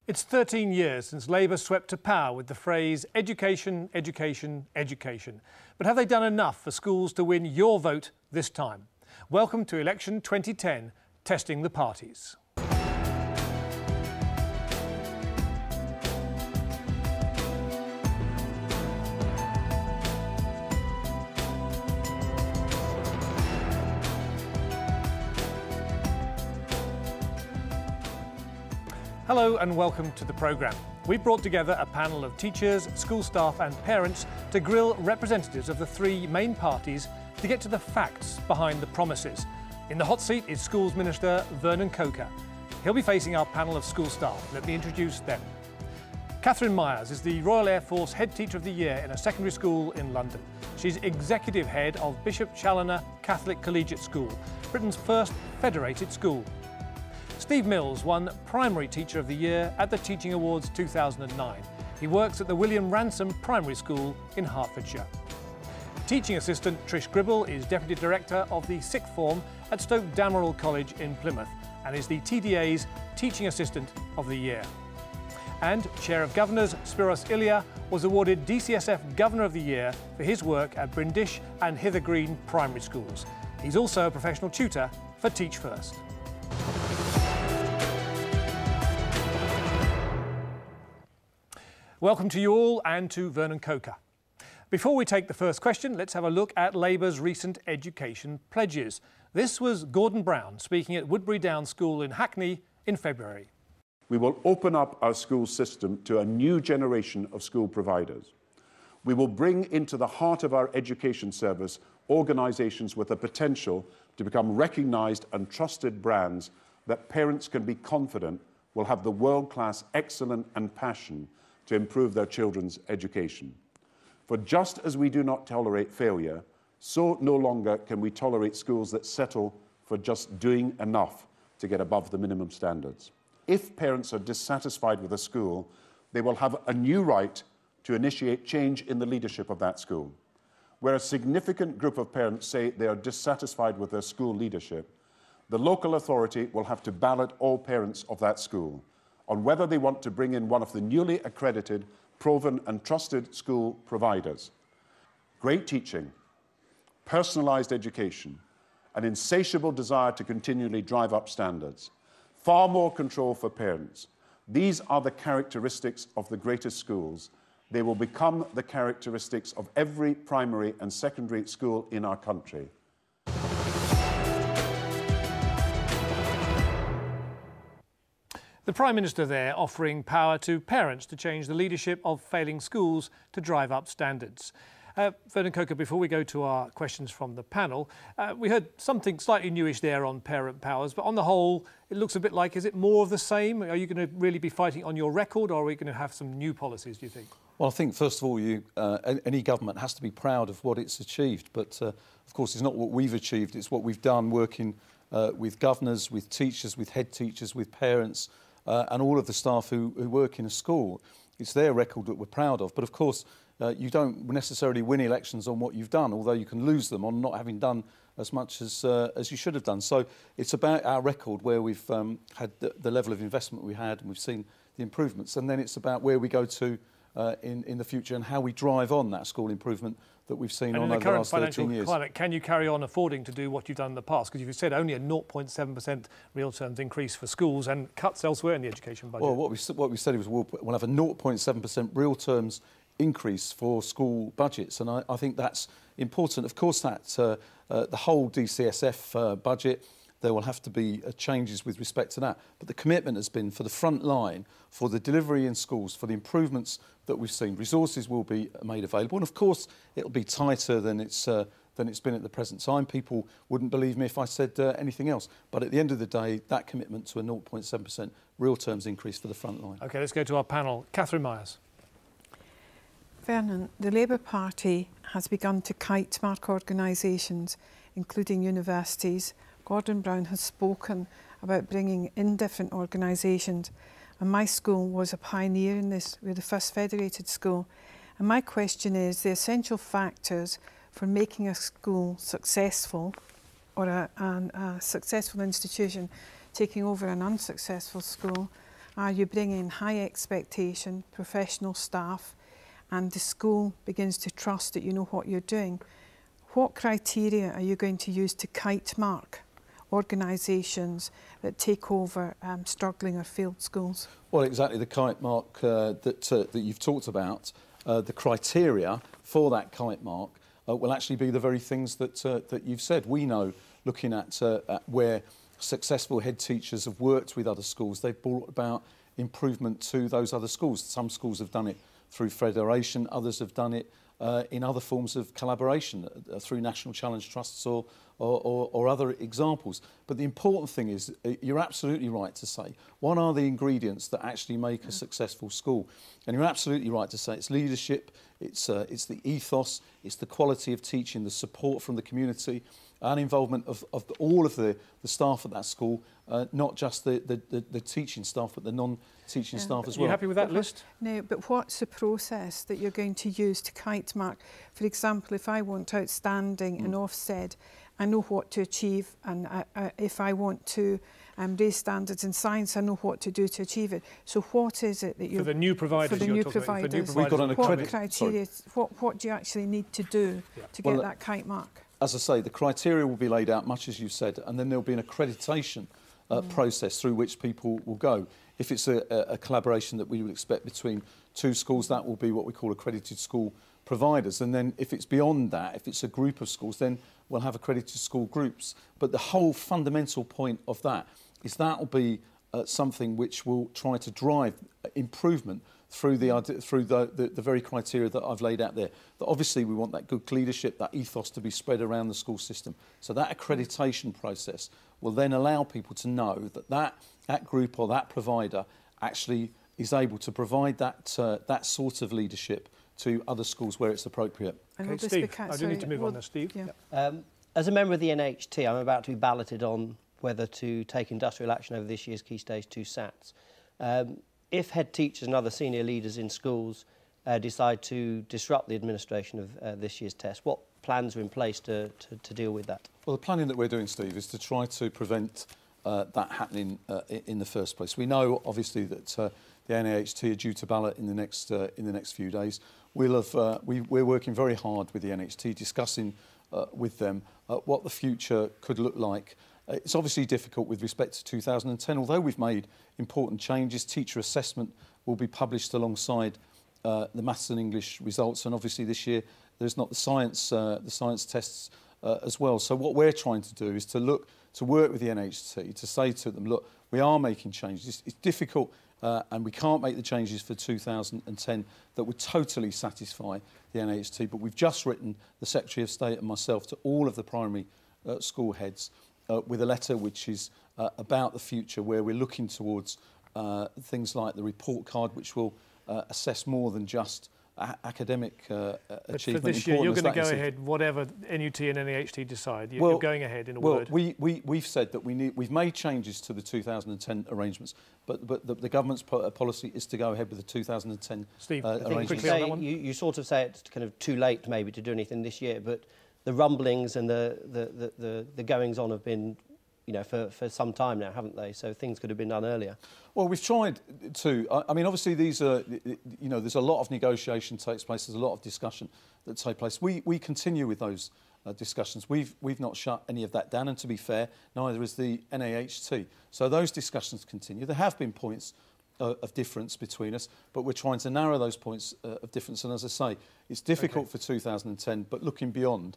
It's 13 years since Labour swept to power with the phrase education, education, education. But have they done enough for schools to win your vote this time? Welcome to Election 2010, Testing the Parties. Hello and welcome to the programme. We've brought together a panel of teachers, school staff and parents to grill representatives of the three main parties to get to the facts behind the promises. In the hot seat is Schools Minister Vernon Coker. He'll be facing our panel of school staff. Let me introduce them. Catherine Myers is the Royal Air Force Head Teacher of the Year in a secondary school in London. She's Executive Head of Bishop Challoner Catholic Collegiate School, Britain's first federated school. Steve Mills won Primary Teacher of the Year at the Teaching Awards 2009. He works at the William Ransom Primary School in Hertfordshire. Teaching Assistant Trish Gribble is Deputy Director of the Sixth Form at Stoke Damerel College in Plymouth and is the TDA's Teaching Assistant of the Year. And Chair of Governors Spiros Ilya was awarded DCSF Governor of the Year for his work at Brindish and Hither Green Primary Schools. He's also a professional tutor for Teach First. Welcome to you all and to Vernon Coker. Before we take the first question, let's have a look at Labour's recent education pledges. This was Gordon Brown speaking at Woodbury Downs School in Hackney in February. We will open up our school system to a new generation of school providers. We will bring into the heart of our education service organisations with the potential to become recognised and trusted brands that parents can be confident will have the world-class excellence and passion to improve their children's education. For just as we do not tolerate failure, so no longer can we tolerate schools that settle for just doing enough to get above the minimum standards. If parents are dissatisfied with a school, they will have a new right to initiate change in the leadership of that school. Where a significant group of parents say they are dissatisfied with their school leadership, the local authority will have to ballot all parents of that school on whether they want to bring in one of the newly accredited, proven and trusted school providers. Great teaching, personalised education, an insatiable desire to continually drive up standards, far more control for parents. These are the characteristics of the greatest schools. They will become the characteristics of every primary and secondary school in our country. The Prime Minister there offering power to parents to change the leadership of failing schools to drive up standards. Vernon Coker, before we go to our questions from the panel, we heard something slightly newish there on parent powers, but on the whole, it looks a bit like, is it more of the same? Are you going to really be fighting on your record, or are we going to have some new policies, do you think? Well, I think, first of all, any government has to be proud of what it's achieved, but of course it's not what we've achieved, it's what we've done working with governors, with teachers, with head teachers, with parents, and all of the staff who work in a school. It's their record that we're proud of. But of course, you don't necessarily win elections on what you've done, although you can lose them on not having done as much as you should have done. So it's about our record, where we've had the level of investment we had, and we've seen the improvements. And then it's about where we go to in the future and how we drive on that school improvement that we've seen on over the last 13 years. And in the current financial climate, can you carry on affording to do what you've done in the past? Because you've said only a 0.7% real terms increase for schools and cuts elsewhere in the education budget. Well, what we said was we'll have a 0.7% real terms increase for school budgets, and I think that's important. Of course, that's the whole DCSF budget. There will have to be changes with respect to that. But the commitment has been for the front line, for the delivery in schools, for the improvements that we've seen. Resources will be made available. And of course, it'll be tighter than it's been at the present time. People wouldn't believe me if I said anything else. But at the end of the day, that commitment to a 0.7% real terms increase for the front line. OK, let's go to our panel. Catherine Myers. Vernon, the Labour Party has begun to kite mark organisations, including universities. Gordon Brown has spoken about bringing in different organisations, and my school was a pioneer in this. We're the first federated school. And my question is, the essential factors for making a school successful, or a successful institution taking over an unsuccessful school, Are you bringing high expectation, professional staff, and the school begins to trust that you know what you're doing? What criteria are you going to use to kite mark organisations that take over struggling or failed schools? Well, exactly the kite mark that you've talked about, the criteria for that kite mark will actually be the very things that you've said. We know, looking at where successful head teachers have worked with other schools, they've brought about improvement to those other schools. Some schools have done it through federation, others have done it in other forms of collaboration through national challenge trusts or other examples. But the important thing is, you're absolutely right to say, what are the ingredients that actually make a successful school? And you're absolutely right to say it's leadership, it's the ethos, it's the quality of teaching, the support from the community, and involvement of all of the staff at that school, not just the teaching staff, but the non-teaching staff as well. Are you happy with that list? No, but what's the process that you're going to use to kite mark? For example, if I want outstanding and Ofsted, I know what to achieve, and if I want to raise standards in science, I know what to do to achieve it. So what is it that you're... For the new providers, for the new talking about, providers, We've got an what criteria, what do you actually need to do to get that kite mark? As I say, the criteria will be laid out, much as you said, and then there'll be an accreditation process through which people will go. If it's a collaboration that we would expect between two schools, that will be what we call accredited school providers. And then if it's beyond that, if it's a group of schools, then we'll have accredited school groups. But the whole fundamental point of that is that will be something which will try to drive improvement through the very criteria that I've laid out there. That obviously we want that good leadership, that ethos to be spread around the school system. So that accreditation process will then allow people to know that group or that provider actually is able to provide that sort of leadership to other schools where it's appropriate. Okay, Steve, I do need to move on there, Steve. Yeah. As a member of the NHT, I'm about to be balloted on whether to take industrial action over this year's Key Stage 2 SATs. If head teachers and other senior leaders in schools decide to disrupt the administration of this year's test, what plans are in place to deal with that? Well, the planning that we're doing, Steve, is to try to prevent that happening in the first place. We know, obviously, that the NHT are due to ballot in the next few days. We're working very hard with the NHT, discussing with them what the future could look like. It's obviously difficult with respect to 2010, although we've made important changes. Teacher assessment will be published alongside the maths and English results, and obviously this year there's not the science tests as well. So what we're trying to do is to work with the NHT to say to them, look, we are making changes. It's difficult and we can't make the changes for 2010 that would totally satisfy the NHT, but we've just written, the Secretary of State and myself, to all of the primary school heads with a letter which is about the future, where we're looking towards things like the report card, which will assess more than just academic achievement. For this year, you're going to go ahead, whatever NUT and NEHT decide. You're going ahead, in a word. We've said that we've made changes to the 2010 arrangements, but the government's policy is to go ahead with the 2010 Steve, arrangements. You sort of say it's kind of too late maybe to do anything this year, but the rumblings and the goings on have been, you know, for some time now, haven't they? So things could have been done earlier. Well, we've tried to. I mean, obviously these are, you know, there's a lot of negotiation takes place. There's a lot of discussion that take place. We continue with those discussions. We've not shut any of that down, and to be fair, neither has the NAHT. So those discussions continue. There have been points of difference between us, but we're trying to narrow those points of difference. And as I say, it's difficult for 2010, but looking beyond,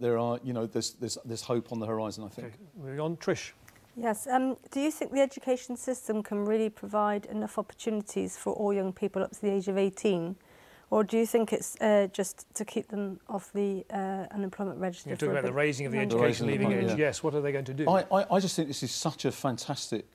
there are, you know, there's hope on the horizon, I think. Okay. Moving on, Trish. Yes. Do you think the education system can really provide enough opportunities for all young people up to the age of 18? Or do you think it's just to keep them off the unemployment register? You're talking about the raising of the education leaving age. Yeah. Yes. What are they going to do? I just think this is such a fantastic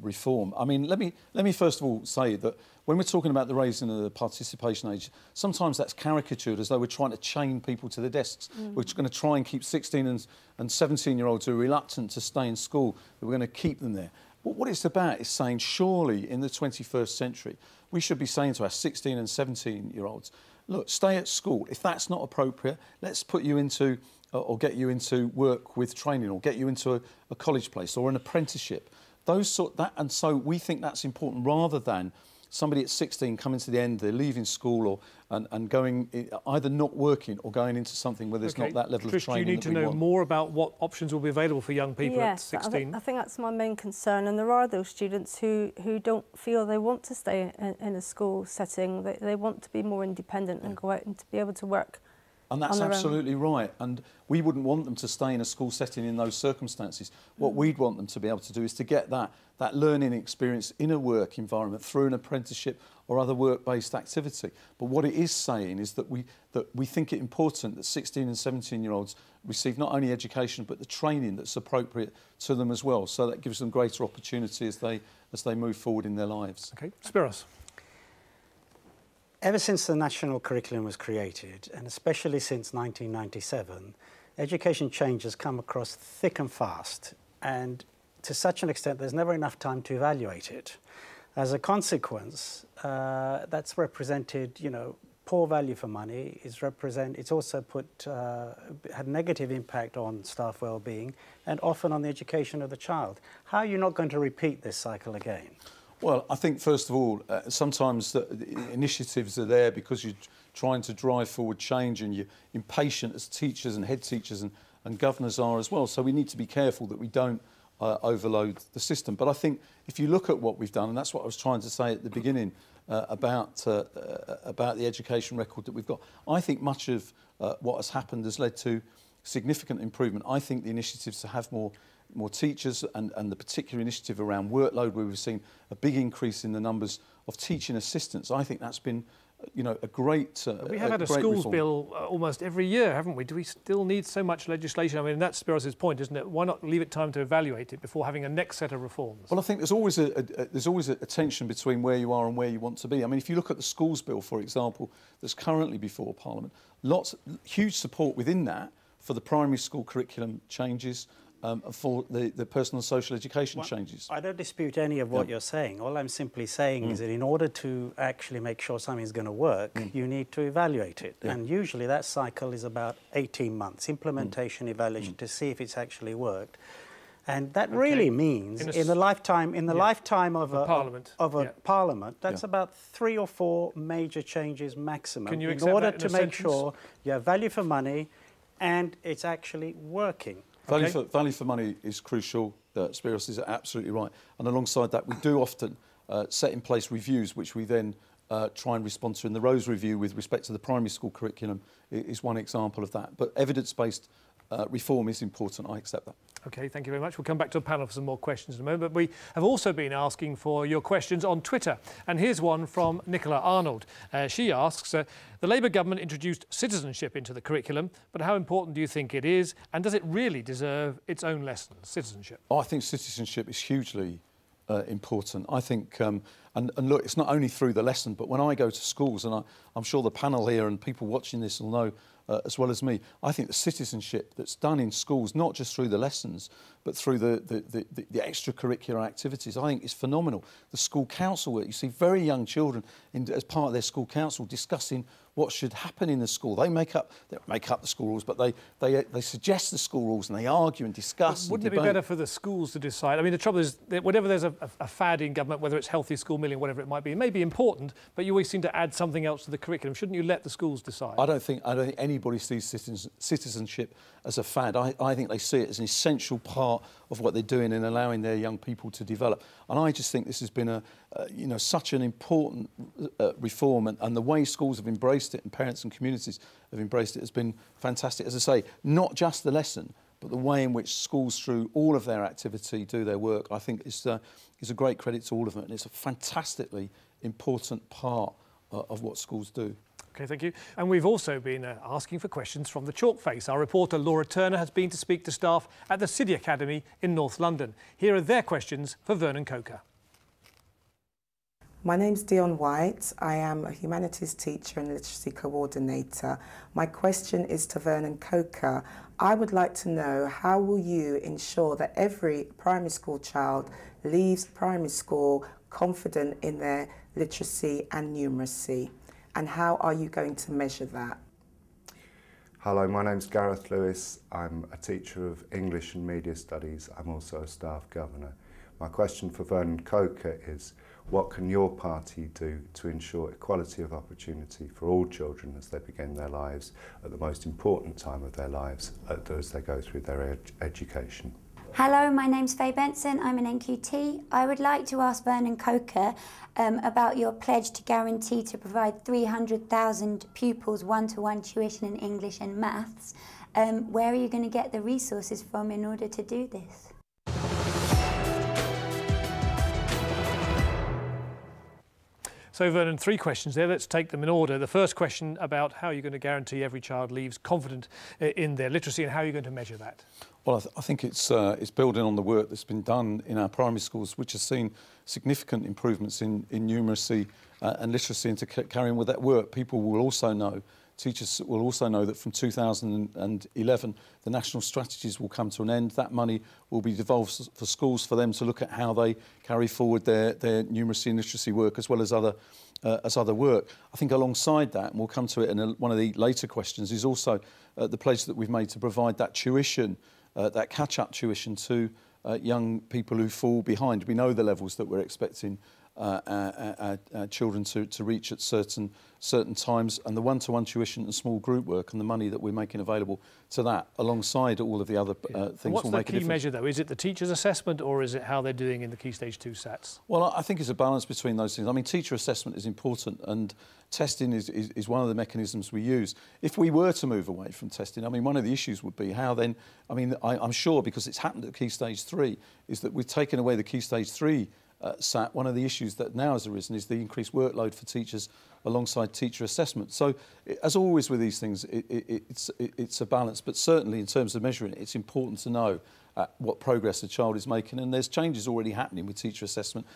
reform. I mean, let me first of all say that when we're talking about the raising of the participation age, sometimes that's caricatured as though we're trying to chain people to the desks. We're going to try and keep 16 and 17-year-olds who are reluctant to stay in school, that we're going to keep them there. But what it's about is saying, surely in the 21st century, we should be saying to our 16 and 17-year-olds, look, stay at school. If that's not appropriate, let's put you into, or get you into work with training, or get you into a college place or an apprenticeship. And so we think that's important, rather than somebody at 16 coming to the end, they're leaving school and going either not working or going into something where there's not that level of training. Do you need to know more about what options will be available for young people at 16? I think that's my main concern, and there are those students who don't feel they want to stay in a school setting. They want to be more independent and go out and to be able to work. And that's absolutely right. And we wouldn't want them to stay in a school setting in those circumstances. What we'd want them to be able to do is to get that learning experience in a work environment through an apprenticeship or other work-based activity. But what it is saying is that we think it important that 16 and 17-year-olds receive not only education but the training that's appropriate to them as well. So that gives them greater opportunity as they move forward in their lives. Okay, Spiros. Ever since the national curriculum was created, and especially since 1997, education change has come across thick and fast, and to such an extent there's never enough time to evaluate it. As a consequence, that's represented, poor value for money. It's also had negative impact on staff well-being and often on the education of the child. How are you not going to repeat this cycle again? Well, I think, first of all, sometimes the initiatives are there because you're trying to drive forward change and you're impatient as teachers and head teachers and governors are as well. So we need to be careful that we don't overload the system. But I think if you look at what we've done, and that's what I was trying to say at the beginning about the education record that we've got, I think much of what has happened has led to significant improvement. I think the initiatives to have more teachers and the particular initiative around workload, where we've seen a big increase in the numbers of teaching assistants, I think that's been, a great we have had a schools reform. bill almost every year, haven't we? Do we still need so much legislation? I mean, that's Spiros' point, isn't it? Why not leave it time to evaluate it before having a next set of reforms? Well, I think there's always a tension between where you are and where you want to be. I mean, if you look at the schools bill, for example, that's currently before Parliament, huge support within that for the primary school curriculum changes, for the personal and social education changes. I don't dispute any of what you're saying. All I'm simply saying is that in order to actually make sure something's going to work, you need to evaluate it. Yeah. And usually that cycle is about 18 months, implementation, evaluation, to see if it's actually worked. And that really means in the lifetime of a parliament, that's about 3 or 4 major changes maximum. Can you in order to make sure you have value for money and it's actually working. Value for money is crucial. Spiros is absolutely right. And alongside that, we do often set in place reviews, which we then try and respond to. And the Rose Review with respect to the primary school curriculum is one example of that. But evidence-based reform is important. I accept that. OK, thank you very much. We'll come back to the panel for some more questions in a moment. But we have also been asking for your questions on Twitter. And here's one from Nicola Arnold. She asks, the Labour government introduced citizenship into the curriculum, but how important do you think it is? And does it really deserve its own lessons, citizenship? I think citizenship is hugely important. I think, and look, it's not only through the lesson, but when I go to schools, and I'm sure the panel here and people watching this will know as well as me, I think the citizenship that's done in schools, not just through the lessons, but through the extracurricular activities, I think is phenomenal. The school council work, you see very young children as part of their school council discussing what should happen in the school. They make up the school rules, but they suggest the school rules and they argue and discuss. Wouldn't it be better for the schools to decide? I mean, the trouble is that whenever there's a fad in government, whether it's healthy school mealing, whatever it may be important, but you always seem to add something else to the curriculum. Shouldn't you let the schools decide? I don't think anybody sees citizenship as a fad. I think they see it as an essential part of what they're doing in allowing their young people to develop. And I just think this has been such an important reform, and the way schools have embraced it and parents and communities have embraced it has been fantastic. As I say, not just the lesson, but the way in which schools, through all of their activity, do their work, I think is a great credit to all of them, and it's a fantastically important part of what schools do. OK, thank you. And we've also been asking for questions from the chalk face. Our reporter Laura Turner has been to speak to staff at the City Academy in North London. Here are their questions for Vernon Coker. My name's Dion White. I am a humanities teacher and literacy coordinator. My question is to Vernon Coker. I would like to know, how will you ensure that every primary school child leaves primary school confident in their literacy and numeracy? And how are you going to measure that? Hello, my name's Gareth Lewis. I'm a teacher of English and Media Studies. I'm also a staff governor. My question for Vernon Coker is, what can your party do to ensure equality of opportunity for all children as they begin their lives at the most important time of their lives as they go through their education? Hello, my name's Faye Benson, I'm an NQT. I would like to ask Vernon Coker about your pledge to guarantee to provide 300,000 pupils one-to-one tuition in English and maths. Where are you going to get the resources from in order to do this? So Vernon, 3 questions there. Let's take them in order. The first question about how you're going to guarantee every child leaves confident in their literacy, and how you're going to measure that. Well, I think it's building on the work that's been done in our primary schools, which has seen significant improvements in numeracy and literacy, and to carry on with that work. People will also know, teachers will also know that from 2011, the national strategies will come to an end. That money will be devolved for schools for them to look at how they carry forward their numeracy and literacy work, as well as other work. I think alongside that, and we'll come to it in one of the later questions, is also the pledge that we've made to provide that tuition, that catch-up tuition to young people who fall behind. We know the levels that we're expecting our children to reach at certain times, and the one-to-one tuition and small group work and the money that we're making available to that, alongside all of the other things, will make a difference. What's the key measure, though? Is it the teacher's assessment, or is it how they're doing in the Key Stage 2 SATs? Well, I think it's a balance between those things. I mean, teacher assessment is important, and testing is one of the mechanisms we use. If we were to move away from testing, I mean, one of the issues would be how then, I mean, I'm sure, because it's happened at Key Stage 3, is that we've taken away the Key Stage 3 SAT. One of the issues that now has arisen is the increased workload for teachers alongside teacher assessment. So, as always with these things, it's a balance, but certainly in terms of measuring it, it's important to know what progress a child is making, and there's changes already happening with teacher assessment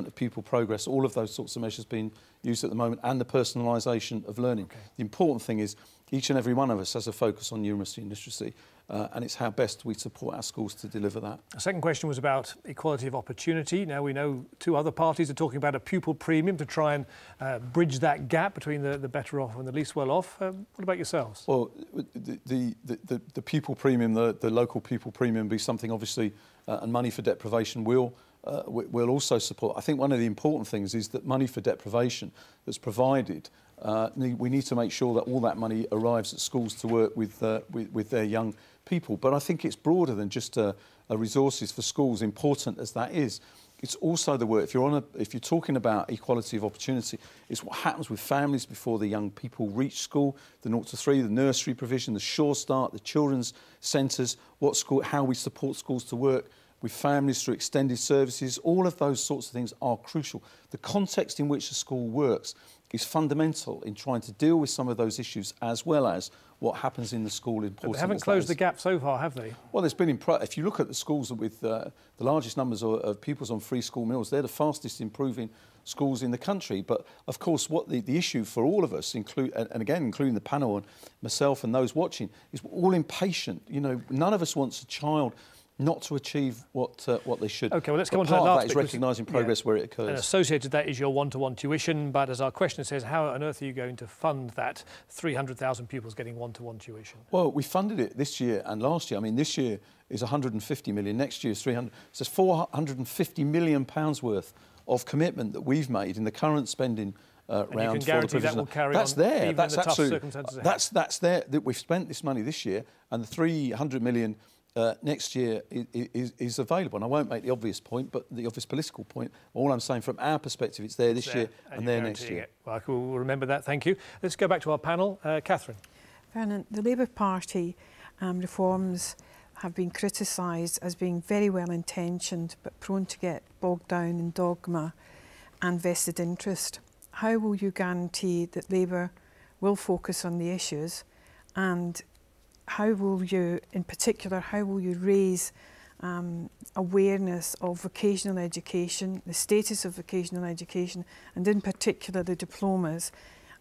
of pupil progress, all of those sorts of measures being used at the moment, and the personalisation of learning. Okay. The important thing is each and every one of us has a focus on numeracy and literacy, and it's how best we support our schools to deliver that. The second question was about equality of opportunity. Now, we know 2 other parties are talking about a pupil premium to try and bridge that gap between the better off and the least well off. What about yourselves? Well, the pupil premium, the local pupil premium, be something obviously, and money for deprivation will also support. I think one of the important things is that money for deprivation that's provided, we need to make sure that all that money arrives at schools to work with their young people. But I think it's broader than just resources for schools, important as that is. It's also the work. If you're talking about equality of opportunity, it's what happens with families before the young people reach school, the 0 to 3, the nursery provision, the Sure Start, the children's centres, how we support schools to work with families through extended services. All of those sorts of things are crucial. The context in which a school works is fundamental in trying to deal with some of those issues, as well as what happens in the school. But they haven't closed the gap so far, have they? Well, there's been, if you look at the schools with the largest numbers of pupils on free school meals, they're the fastest improving schools in the country. But of course, what the issue for all of us, and again, including the panel and myself and those watching, is we're all impatient. You know, none of us wants a child not to achieve what they should. OK, well, let's come on to that last bit. Part of that is recognising progress where it occurs. And associated with that is your one-to-one tuition, but as our questioner says, how on earth are you going to fund that 300,000 pupils getting one-to-one tuition? Well, we funded it this year and last year. I mean, this year is 150 million, next year is 300. So it's £450 million worth of commitment that we've made in the current spending round. You can guarantee that will carry on even that's in the tough absolutely, circumstances ahead. That's there. That we've spent this money this year, and the 300 million next year is available. And I won't make the obvious point, but the obvious political point. All I'm saying, from our perspective, it's there this year and there next year. Well, we'll remember that. Thank you. Let's go back to our panel. Catherine. Vernon, the Labour Party reforms have been criticised as being very well intentioned but prone to get bogged down in dogma and vested interest. How will you guarantee that Labour will focus on the issues, and how will you, in particular, how will you raise awareness of vocational education, the status of vocational education, and in particular the diplomas,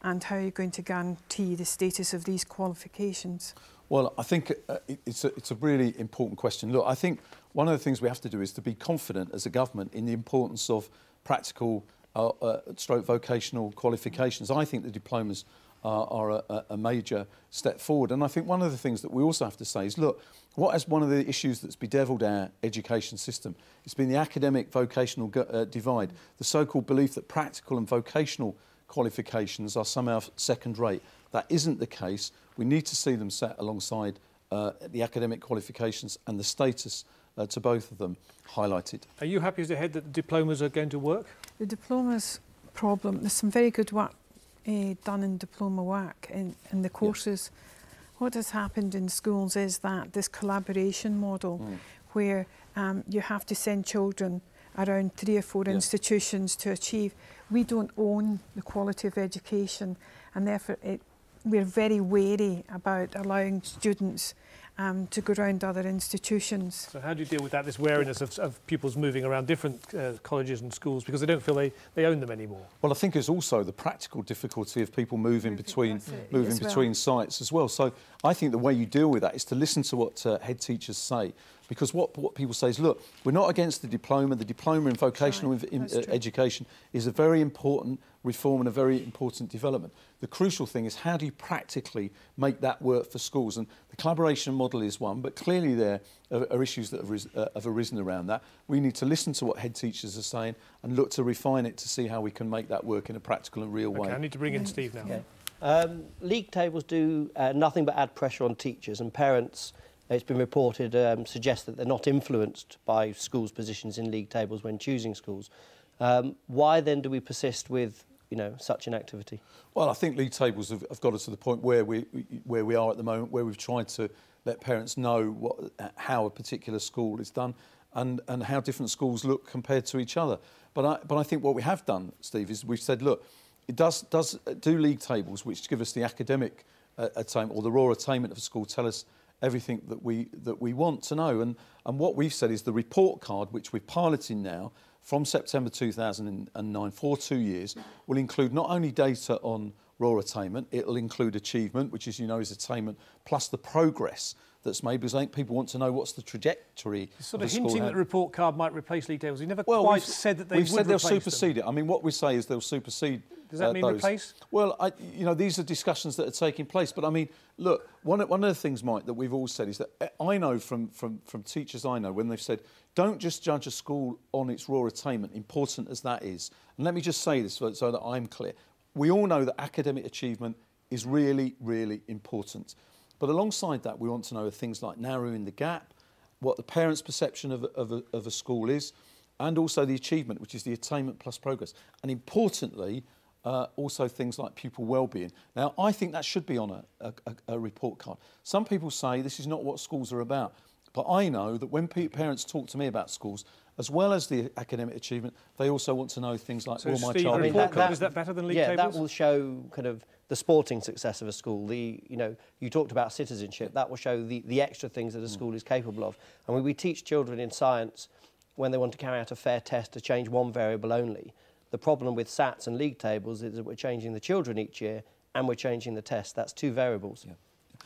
and how are you going to guarantee the status of these qualifications? Well, I think it's a really important question. Look, I think one of the things we have to do is to be confident as a government in the importance of practical stroke vocational qualifications. I think the diplomas are a major step forward. And I think one of the things that we also have to say is, look, what is one of the issues that's bedevilled our education system? It's been the academic vocational divide, the so-called belief that practical and vocational qualifications are somehow second rate. That isn't the case. We need to see them set alongside the academic qualifications and the status to both of them highlighted. Are you happy as a head that the diplomas are going to work? The diplomas problem, there's some very good work done in diploma work in the courses. Yeah. What has happened in schools is that this collaboration model where you have to send children around 3 or 4 institutions to achieve. We don't own the quality of education, and therefore we're very wary about allowing students to go around other institutions. So how do you deal with that, this wariness of pupils moving around different colleges and schools because they don't feel they own them anymore? Well, I think it's also the practical difficulty of people moving between sites as well. So I think the way you deal with that is to listen to what head teachers say, because what people say is, look, we're not against the diploma. The diploma in vocational education is a very important reform and a very important development. The crucial thing is, how do you practically make that work for schools? And the collaboration model is one, but clearly there are issues that have arisen around that. We need to listen to what head teachers are saying and look to refine it to see how we can make that work in a practical and real way. I need to bring in Steve now. Okay. League tables do nothing but add pressure on teachers, and parents, it's been reported, suggest that they're not influenced by schools' positions in league tables when choosing schools. Why then do we persist with such an activity? Well, I think league tables have got us to the point where we are at the moment, where we've tried to let parents know how a particular school is done and how different schools look compared to each other. But I think what we have done, Steve, is we've said, look, it does do league tables which give us the academic attainment or the raw attainment of a school, tell us everything that we want to know. And what we've said is the report card, which we're piloting now from September 2009 for 2 years, will include not only data on raw attainment, it'll include achievement, which, as you know, is attainment, plus the progress that's made, because I think people want to know what's the trajectory. You're sort of hinting that the report card might replace league tables. You never quite said that they would replace them. We've said they'll supersede it. I mean, what we say is they'll supersede. Does that mean replace? Well, these are discussions that are taking place. But I mean, look, one of the things, Mike, that we've always said is that I know from teachers I know when they've said, don't just judge a school on its raw attainment, important as that is. And let me just say this so that I'm clear. We all know that academic achievement is really, really important. But alongside that, we want to know things like narrowing the gap, what the parents' perception of a school is, and also the achievement, which is the attainment plus progress. And importantly, also things like pupil well-being. Now, I think that should be on a report card. Some people say this is not what schools are about. But I know that when parents talk to me about schools, as well as the academic achievement, they also want to know things like, so Steve, a report card, is that better than league tables? Yeah, that will show kind of the sporting success of a school. You talked about citizenship. That will show the extra things that a school is capable of. And when we teach children in science, when they want to carry out a fair test, to change one variable only. The problem with SATs and league tables is that we're changing the children each year and we're changing the test. That's 2 variables. Yeah.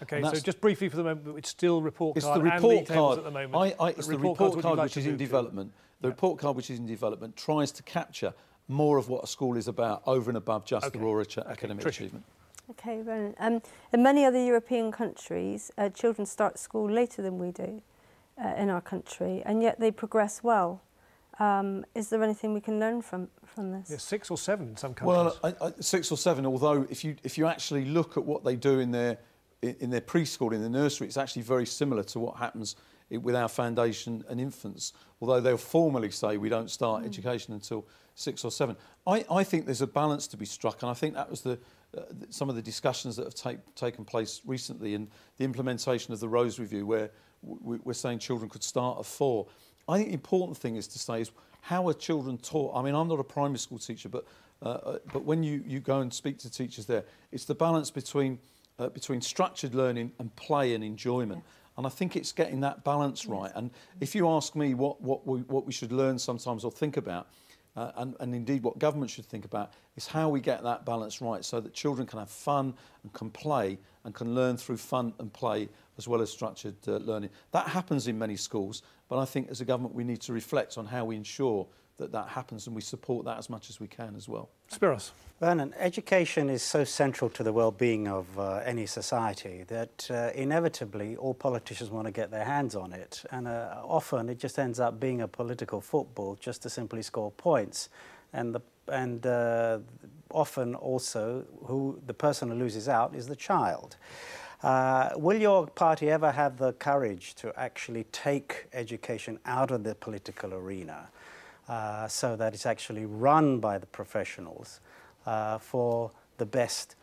Okay, so just briefly for the moment, it's still report card and league tables at the moment. It's the report card which is in development. The report card which is in development tries to capture more of what a school is about over and above just the raw academic achievement. Okay, Ronan. In many other European countries, children start school later than we do in our country, and yet they progress well. Is there anything we can learn from this? Yeah, 6 or 7 in some countries. Well, 6 or 7. Although if you actually look at what they do in their preschool, in the nursery, it's actually very similar to what happens with our foundation and infants. Although they'll formally say we don't start education until 6 or 7. I think there's a balance to be struck, and I think that was some of the discussions that have taken place recently, and the implementation of the Rose Review, where we're saying children could start at 4. I think the important thing is to say is how are children taught. I mean, I'm not a primary school teacher, but when you go and speak to teachers there, it's the balance between structured learning and play and enjoyment. And I think it's getting that balance right. And if you ask me what we should learn sometimes or think about, and indeed what government should think about, is how we get that balance right so that children can have fun and can play and can learn through fun and play as well as structured learning. That happens in many schools, but I think as a government we need to reflect on how we ensure that happens, and we support that as much as we can as well. Spiros. Vernon, education is so central to the well-being of any society that inevitably all politicians want to get their hands on it, and often it just ends up being a political football just to simply score points, and often also the person who loses out is the child. Will your party ever have the courage to actually take education out of the political arena so that it's actually run by the professionals for the best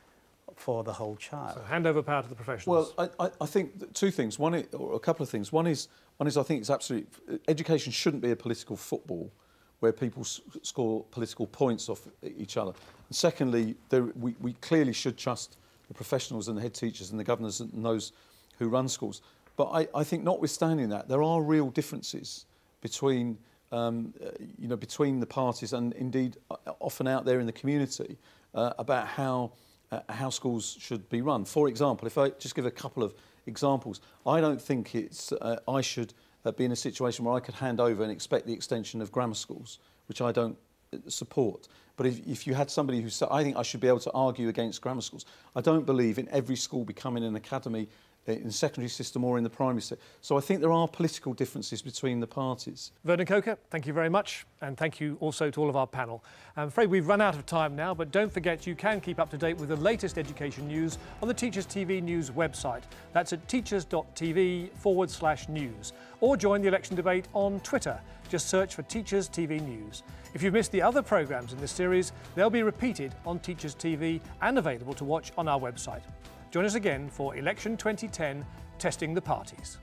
for the whole child? So hand over power to the professionals. Well, I think two things. Or a couple of things. One is I think it's absolutely, education shouldn't be a political football where people score political points off each other. And secondly, we clearly should trust the professionals and the head teachers and the governors and those who run schools. But I think notwithstanding that, there are real differences between between the parties and indeed often out there in the community about how schools should be run. For example, if I just give a couple of examples, I don't think I should be in a situation where I could hand over and expect the extension of grammar schools, which I don't support. But if you had somebody who said, I think I should be able to argue against grammar schools. I don't believe in every school becoming an academy in the secondary system or in the primary system. So I think there are political differences between the parties. Vernon Coker, thank you very much, and thank you also to all of our panel. I'm afraid we've run out of time now, but don't forget you can keep up to date with the latest education news on the Teachers TV News website. That's at teachers.tv/news. Or join the election debate on Twitter. Just search for Teachers TV News. If you've missed the other programmes in this series, they'll be repeated on Teachers TV and available to watch on our website. Join us again for Election 2010, Testing the Parties.